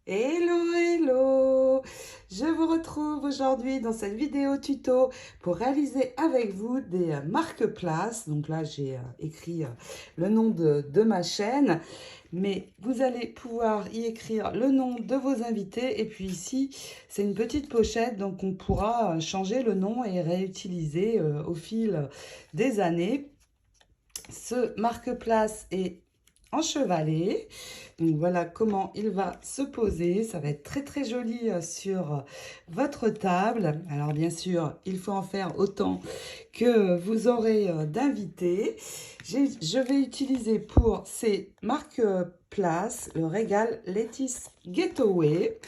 Hello, hello! Je vous retrouve aujourd'hui dans cette vidéo tuto pour réaliser avec vous des marque-places. Donc là, j'ai écrit le nom de ma chaîne, mais vous allez pouvoir y écrire le nom de vos invités. Et puis ici, c'est une petite pochette, donc on pourra changer le nom et réutiliser au fil des années. Ce marque-place est enchevalé. Donc voilà comment il va se poser. Ça va être très très joli sur votre table. Alors bien sûr, il faut en faire autant que vous aurez d'invités. Je vais utiliser pour ces marque-places le Régal Lettuce Getaway.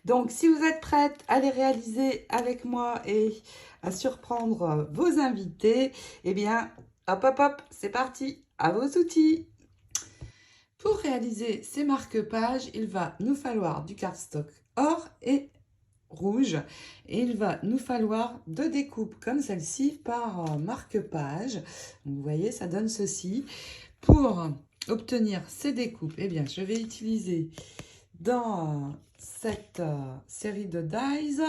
Donc si vous êtes prête à les réaliser avec moi et à surprendre vos invités, eh bien hop hop hop, c'est parti, à vos outils. Pour réaliser ces marque-pages, il va nous falloir du cardstock or et rouge et il va nous falloir deux découpes comme celle-ci par marque-page. Vous voyez, ça donne ceci. Pour obtenir ces découpes, eh bien, je vais utiliser dans cette série de dies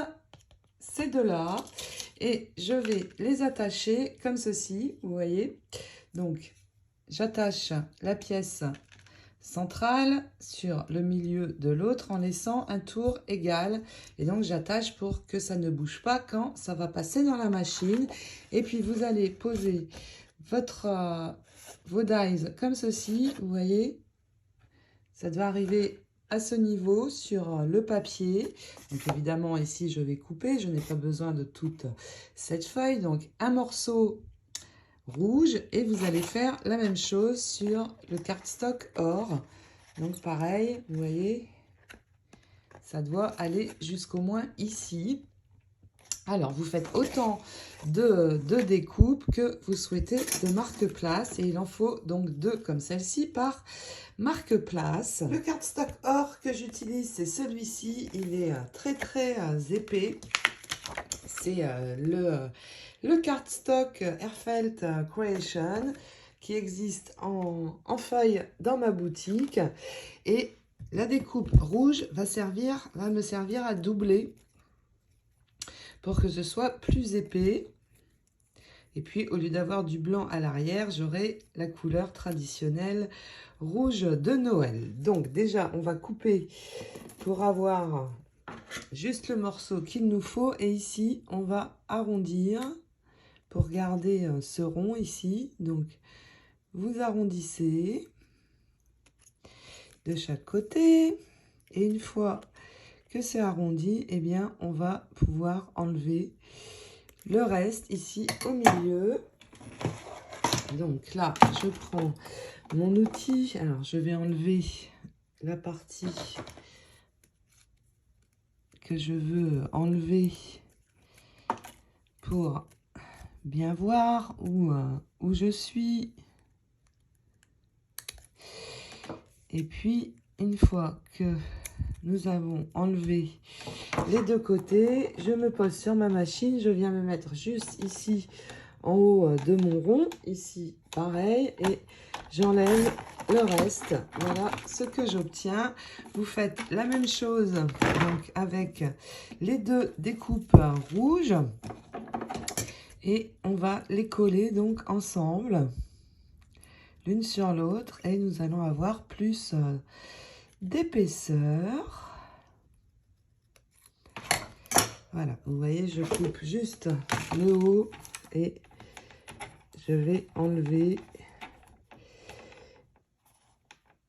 ces deux-là et je vais les attacher comme ceci, vous voyez. Donc, j'attache la pièce centrale sur le milieu de l'autre en laissant un tour égal. Et donc, j'attache pour que ça ne bouge pas quand ça va passer dans la machine. Et puis, vous allez poser vos dies comme ceci, vous voyez. Ça doit arriver à ce niveau sur le papier. Donc évidemment ici je vais couper, je n'ai pas besoin de toute cette feuille. Donc un morceau rouge et vous allez faire la même chose sur le cardstock or. Donc pareil, vous voyez, ça doit aller jusqu'au moins ici. Alors, vous faites autant de découpes que vous souhaitez de marque-place. Et il en faut donc deux comme celle-ci par marque-place. Le cardstock or que j'utilise, c'est celui-ci. Il est très très épais. C'est le cardstock Airfelt Creation qui existe en feuille dans ma boutique. Et la découpe rouge va me servir à doubler pour que ce soit plus épais. Et puis, au lieu d'avoir du blanc à l'arrière, j'aurai la couleur traditionnelle rouge de Noël. Donc, déjà, on va couper pour avoir juste le morceau qu'il nous faut. Et ici, on va arrondir pour garder ce rond ici. Donc, vous arrondissez de chaque côté. Et une fois que c'est arrondi, eh bien, on va pouvoir enlever le reste ici au milieu. Donc là, je prends mon outil. Alors, je vais enlever la partie que je veux enlever pour bien voir où je suis. Et puis, une fois que nous avons enlevé les deux côtés, je me pose sur ma machine. Je viens me mettre juste ici en haut de mon rond, ici pareil, et j'enlève le reste. Voilà ce que j'obtiens. Vous faites la même chose donc avec les deux découpes rouges et on va les coller donc ensemble l'une sur l'autre et nous allons avoir plus d'épaisseur. Voilà, vous voyez, je coupe juste le haut et je vais enlever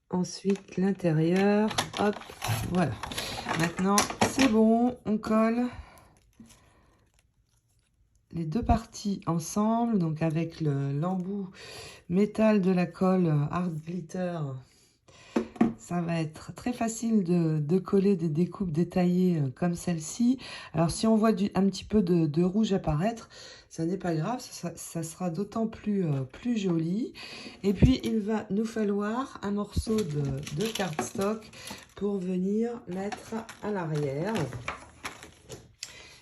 ensuite l'intérieur. Hop, voilà. Maintenant, c'est bon, on colle les deux parties ensemble, donc avec l'embout métal de la colle Art Glitter. Ça va être très facile de coller des découpes détaillées comme celle-ci. Alors, si on voit un petit peu de rouge apparaître, ça n'est pas grave, ça sera d'autant plus joli. Et puis, il va nous falloir un morceau de cardstock pour venir mettre à l'arrière.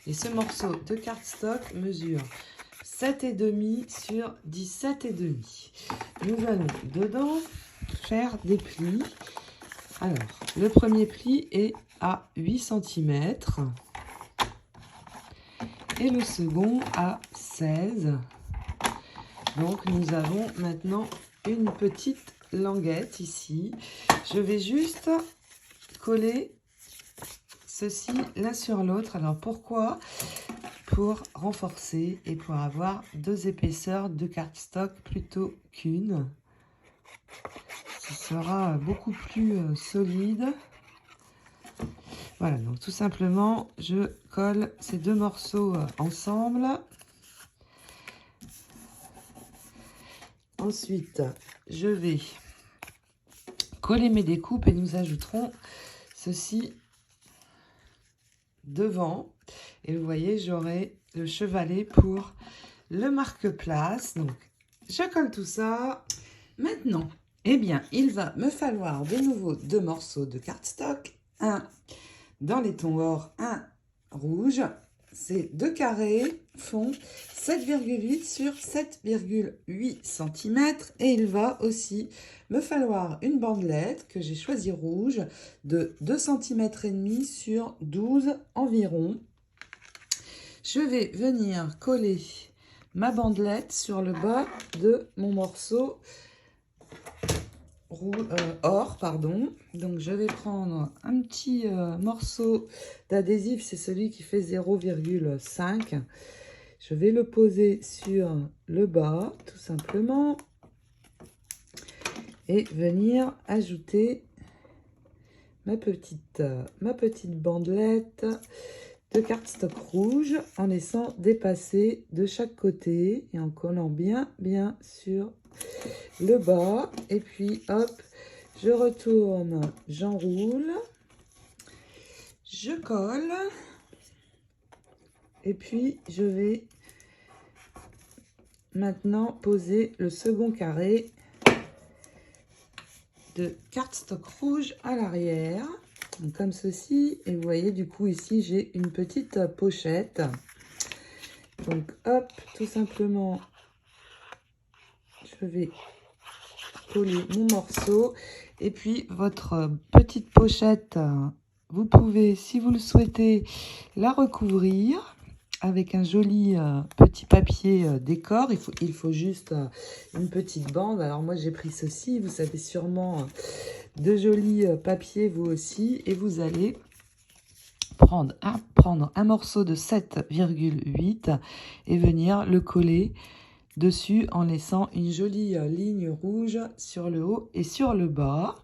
Et ce morceau de cardstock mesure 7,5 sur 17,5. Nous allons dedans faire des plis. Alors, le premier pli est à 8 cm et le second à 16. Donc, nous avons maintenant une petite languette ici. Je vais juste coller ceci l'un sur l'autre. Alors, pourquoi? Pour renforcer et pour avoir deux épaisseurs de cardstock plutôt qu'une. Ce sera beaucoup plus solide. Voilà, donc tout simplement, je colle ces deux morceaux ensemble. Ensuite, je vais coller mes découpes et nous ajouterons ceci devant. Et vous voyez, j'aurai le chevalet pour le marque-place. Donc, je colle tout ça. Maintenant, eh bien, il va me falloir de nouveau deux morceaux de cardstock. Un dans les tons or, un rouge. Ces deux carrés font 7,8 sur 7,8 cm. Et il va aussi me falloir une bandelette que j'ai choisie rouge de 2,5 cm sur 12 environ. Je vais venir coller ma bandelette sur le bas de mon morceau or, pardon. Donc je vais prendre un petit morceau d'adhésif, c'est celui qui fait 0,5. Je vais le poser sur le bas, tout simplement, et venir ajouter ma petite bandelette de cardstock rouge en laissant dépasser de chaque côté et en collant bien sur le bas. Et puis hop, je retourne, j'enroule, je colle et puis je vais maintenant poser le second carré de cardstock rouge à l'arrière, comme ceci. Et vous voyez, du coup ici j'ai une petite pochette. Donc hop, tout simplement je vais coller mon morceau et puis votre petite pochette, vous pouvez, si vous le souhaitez, la recouvrir avec un joli petit papier décor. Il faut juste une petite bande. Alors moi j'ai pris ceci, vous savez sûrement de jolis papiers vous aussi, et vous allez prendre un morceau de 7,8 et venir le coller dessus en laissant une jolie ligne rouge sur le haut et sur le bas.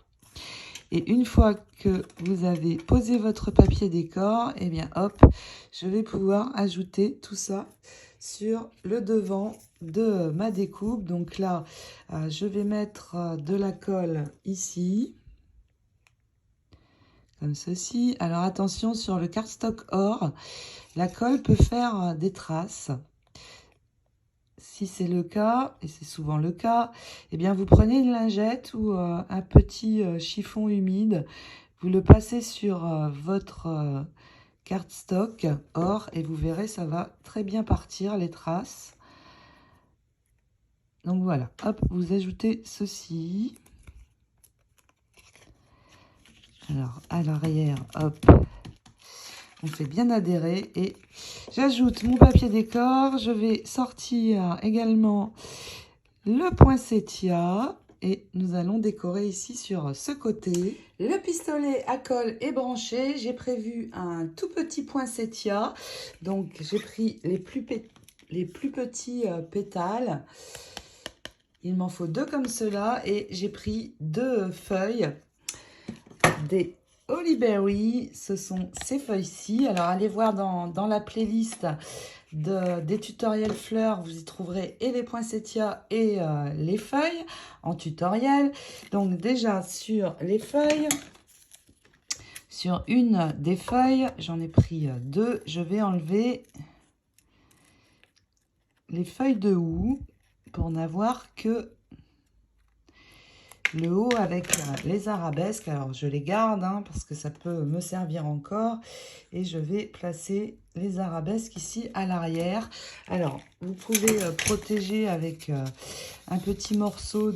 Et une fois que vous avez posé votre papier décor, et bien hop, je vais pouvoir ajouter tout ça sur le devant de ma découpe. Donc là, je vais mettre de la colle ici, comme ceci. Alors attention, sur le cardstock or, la colle peut faire des traces. Si c'est le cas, et c'est souvent le cas, eh bien vous prenez une lingette ou un petit chiffon humide, vous le passez sur votre cardstock or et vous verrez, ça va très bien partir les traces. Donc voilà, hop, vous ajoutez ceci. Alors à l'arrière, hop, on fait bien adhérer et j'ajoute mon papier décor. Je vais sortir également le poinsettia et nous allons décorer ici sur ce côté. Le pistolet à colle est branché. J'ai prévu un tout petit poinsettia. Donc j'ai pris les plus petits pétales. Il m'en faut deux comme cela et j'ai pris deux feuilles des Holly Berry. Ce sont ces feuilles-ci. Alors allez voir dans la playlist des tutoriels fleurs, vous y trouverez et les poinsettias et les feuilles en tutoriel. Donc déjà sur les feuilles, sur une des feuilles, j'en ai pris deux, je vais enlever les feuilles de houx pour n'avoir que le haut avec les arabesques. Alors je les garde parce que ça peut me servir encore, et je vais placer les arabesques ici à l'arrière. Alors vous pouvez protéger avec un petit morceau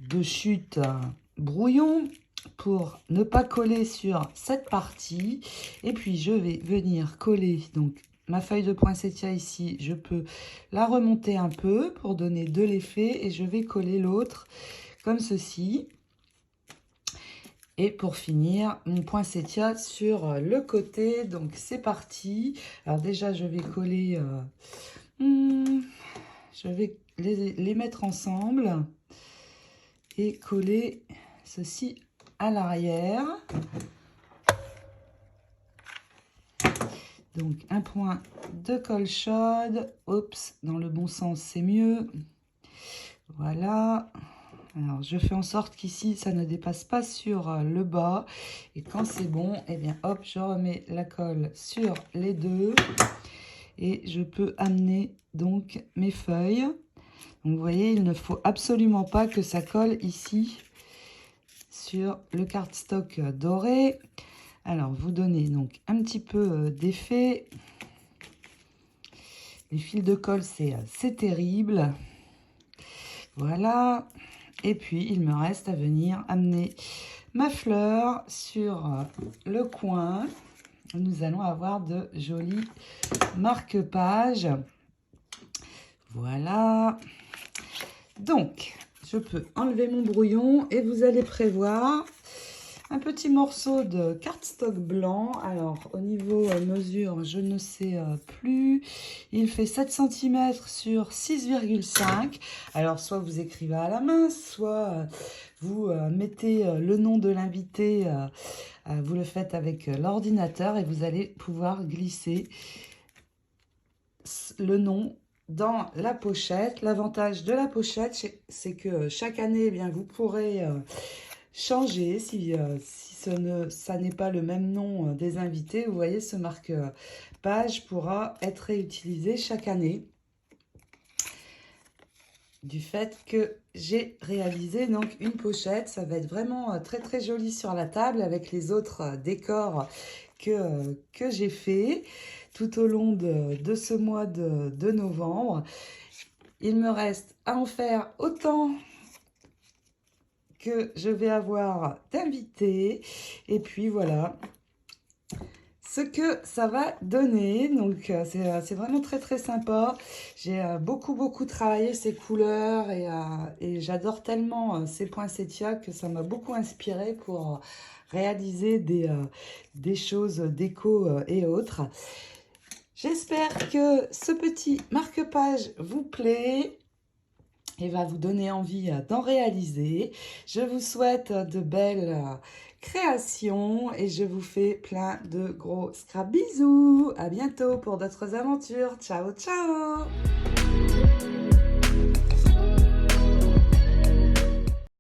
de chute brouillon pour ne pas coller sur cette partie. Et puis je vais venir coller donc ma feuille de poinsettia ici. Je peux la remonter un peu pour donner de l'effet et je vais coller l'autre comme ceci. Et pour finir, mon poinsettia sur le côté. Donc c'est parti. Alors déjà je vais coller, je vais les mettre ensemble et coller ceci à l'arrière. Donc un point de colle chaude. Oups, dans le bon sens c'est mieux. Voilà. Alors je fais en sorte qu'ici ça ne dépasse pas sur le bas. Et quand c'est bon, eh bien hop, je remets la colle sur les deux. Et je peux amener donc mes feuilles. Donc vous voyez, il ne faut absolument pas que ça colle ici sur le cardstock doré. Alors vous donnez donc un petit peu d'effet. Les fils de colle, c'est terrible. Voilà. Et puis il me reste à venir amener ma fleur sur le coin. Nous allons avoir de jolis marque-pages. Voilà. Donc, je peux enlever mon brouillon et vous allez prévoir un petit morceau de cardstock blanc. Alors, au niveau mesure, je ne sais plus. Il fait 7 cm sur 6,5. Alors, soit vous écrivez à la main, soit vous mettez le nom de l'invité. Vous le faites avec l'ordinateur et vous allez pouvoir glisser le nom dans la pochette. L'avantage de la pochette, c'est que chaque année, eh bien, vous pourrez changer si ça n'est pas le même nom des invités. Vous voyez, ce marque-page pourra être réutilisé chaque année du fait que j'ai réalisé donc une pochette. Ça va être vraiment très très joli sur la table avec les autres décors que j'ai fait tout au long de ce mois de novembre. Il me reste à en faire autant que je vais avoir d'invités. Et puis voilà ce que ça va donner. Donc c'est vraiment très très sympa. J'ai beaucoup travaillé ces couleurs et j'adore tellement ces poinsettias que ça m'a beaucoup inspiré pour réaliser des choses déco et autres. J'espère que ce petit marque-page vous plaît et va vous donner envie d'en réaliser. Je vous souhaite de belles créations et je vous fais plein de gros scrap bisous. À bientôt pour d'autres aventures. Ciao, ciao!